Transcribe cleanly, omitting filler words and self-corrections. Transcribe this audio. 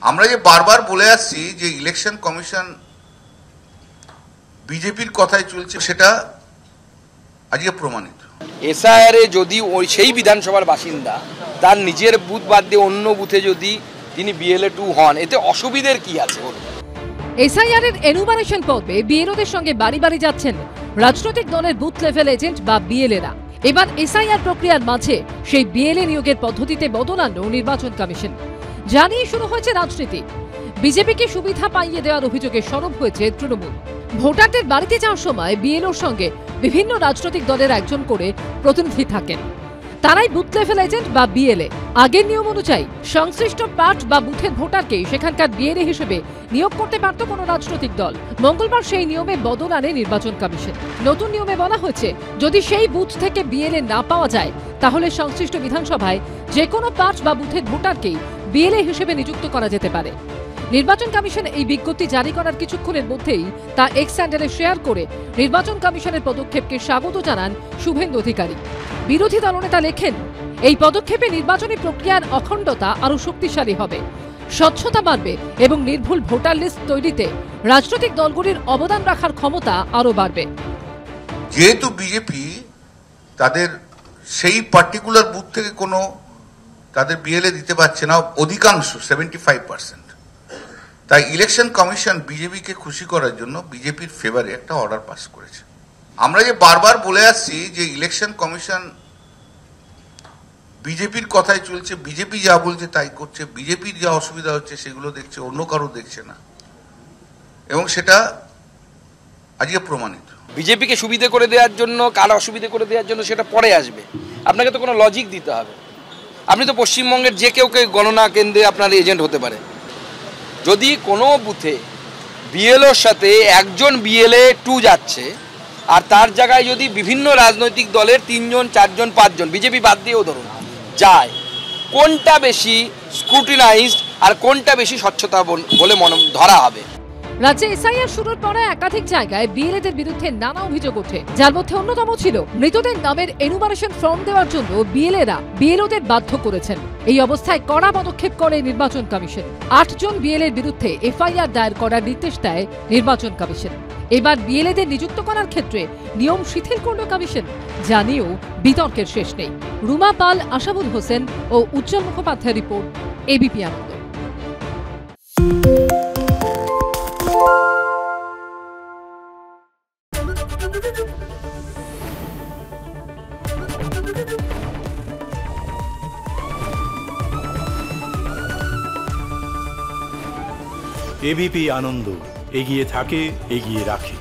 আমরা যে বারবার বলে আসছি যে ইলেকশন কমিশন বিজেপির কথাই চলছে, সেটা আজকে প্রমাণিত। এসআইআর এ যদি ওই সেই বিধানসভার বাসিন্দা তার নিজের বুথ বাদ দিয়ে অন্য বুথে যদি তিনি বিএলএ 2 হন, এতে অসুবিধার কি আছে? এসআইআর এর এনুমারেশন পর্বে বিএলওদের সঙ্গে বাড়ি বাড়ি যাচ্ছেন রাজনৈতিক দলের বুথ লেভেল এজেন্ট বা বিএলএরা। এবার এসআইআর প্রক্রিয়ার মাঝে সেই বিএলএ নিয়োগের পদ্ধতিতে বদল আনল নির্বাচন কমিশন। জানিয়ে শুরু হয়েছে রাজনীতি। বিজেপিকে সুবিধা পাইয়ে দেওয়ার অভিযোগে সরব হয়েছে তৃণমূল। ভোটারদের বাড়িতে যাওয়ার সময় বিএলওর সঙ্গে বিভিন্ন রাজনৈতিক দলের একজন করে প্রতিনিধি থাকেন। তারাই বুথ লেভেল এজেন্ট বা বিএলএ। আগের নিয়ম অনুযায়ী সংশ্লিষ্ট পার্ট বা বুথের ভোটারকে সেখানকার বিএলএ হিসেবে নিয়োগ করতে পারত কোনো রাজনৈতিক দল। মঙ্গলবার সেই নিয়মে বদল আনে নির্বাচন কমিশন। নতুন নিয়মে বলা হয়েছে, যদি সেই বুথ থেকে বিএলএ না পাওয়া যায়, তাহলে সংশ্লিষ্ট বিধানসভায় যে কোনো পার্ট বা বুথের ভোটারকেই বিএলএ হিসেবে নিযুক্ত করা যেতে পারে। নির্বাচন কমিশন এই বিজ্ঞপ্তি জারি করার কিছুক্ষণের মধ্যেই তা এক্স হ্যান্ডেলে শেয়ার করে নির্বাচন কমিশনের পদক্ষেপকে স্বাগত জানান শুভেন্দু অধিকারী। বিরোধী দলনেতা লেখেন, এই পদক্ষেপে নির্বাচনী প্রক্রিয়ার অখণ্ডতা আরও শক্তিশালী হবে, স্বচ্ছতা বাড়বে এবং নির্ভুল ভোটার লিস্ট তৈরিতে রাজনৈতিক দলগুলির অবদান রাখার ক্ষমতা আরও বাড়বে। যেহেতু বিজেপি তাদের সেই পার্টিকুলার বুথ থেকে কোনো তাদের বিএলএ দিতে পারছে না, অধিকাংশ 75%, তাই ইলেকশন কমিশন বিজেপিকে খুশি করার জন্য বিজেপির ফেভারে একটা অর্ডার পাস করেছে। আমরা যে বারবার বলে আসছি যে ইলেকশন কমিশন বিজেপির কথাই চলছে, বিজেপি যা বলছে তাই করছে, বিজেপির যা অসুবিধা হচ্ছে সেগুলো দেখছে, অন্য কারো দেখছে না, এবং সেটা আজকে প্রমাণিত। বিজেপিকে সুবিধা করে দেওয়ার জন্য, কার অসুবিধা করে দেওয়ার জন্য, সেটা পরে আসবে। আপনাকে তো কোনো লজিক দিতে হবে। আপনি তো পশ্চিমবঙ্গের যে কেউ গণনা কেন্দ্রে আপনার এজেন্ট হতে পারে। যদি কোনো বুথে বিএলওর সাথে একজন বিএলএ 2 যাচ্ছে, আর তার জায়গায় যদি বিভিন্ন রাজনৈতিক দলের 3 জন 4 জন 5 জন, বিজেপি বাদ দিয়েও ধরুন, যায়, কোনটা বেশি স্ক্রুটিনাইজড আর কোনটা বেশি স্বচ্ছতা বলে ধরা হবে? রাজ্যে এসআইআর শুরুর পরে একাধিক জায়গায় বিএলএদের বিরুদ্ধে নানা অভিযোগ ওঠে, যার মধ্যে অন্যতম ছিল মৃতদের নামের এনুমারেশন ফর্ম দেওয়ার জন্য বিএলএরা বিএলওদের বাধ্য করেছেন। এই অবস্থায় কড়া পদক্ষেপ করে নির্বাচন কমিশন। 8 জন বিএলএর বিরুদ্ধে এফআইআর দায়ের করার নির্দেশ দেয় নির্বাচন কমিশন। এবার বিএলএদের নিযুক্ত করার ক্ষেত্রে নিয়ম শিথিল করল কমিশন, জানিয়েও বিতর্কের শেষ নেই। রুমা পাল, আশাবুল হোসেন ও উজ্জ্বল মুখোপাধ্যায় রিপোর্ট, এবিপি আনন্দ। এবিপি আনন্দ, এগিয়ে থাকে, এগিয়ে রাখে।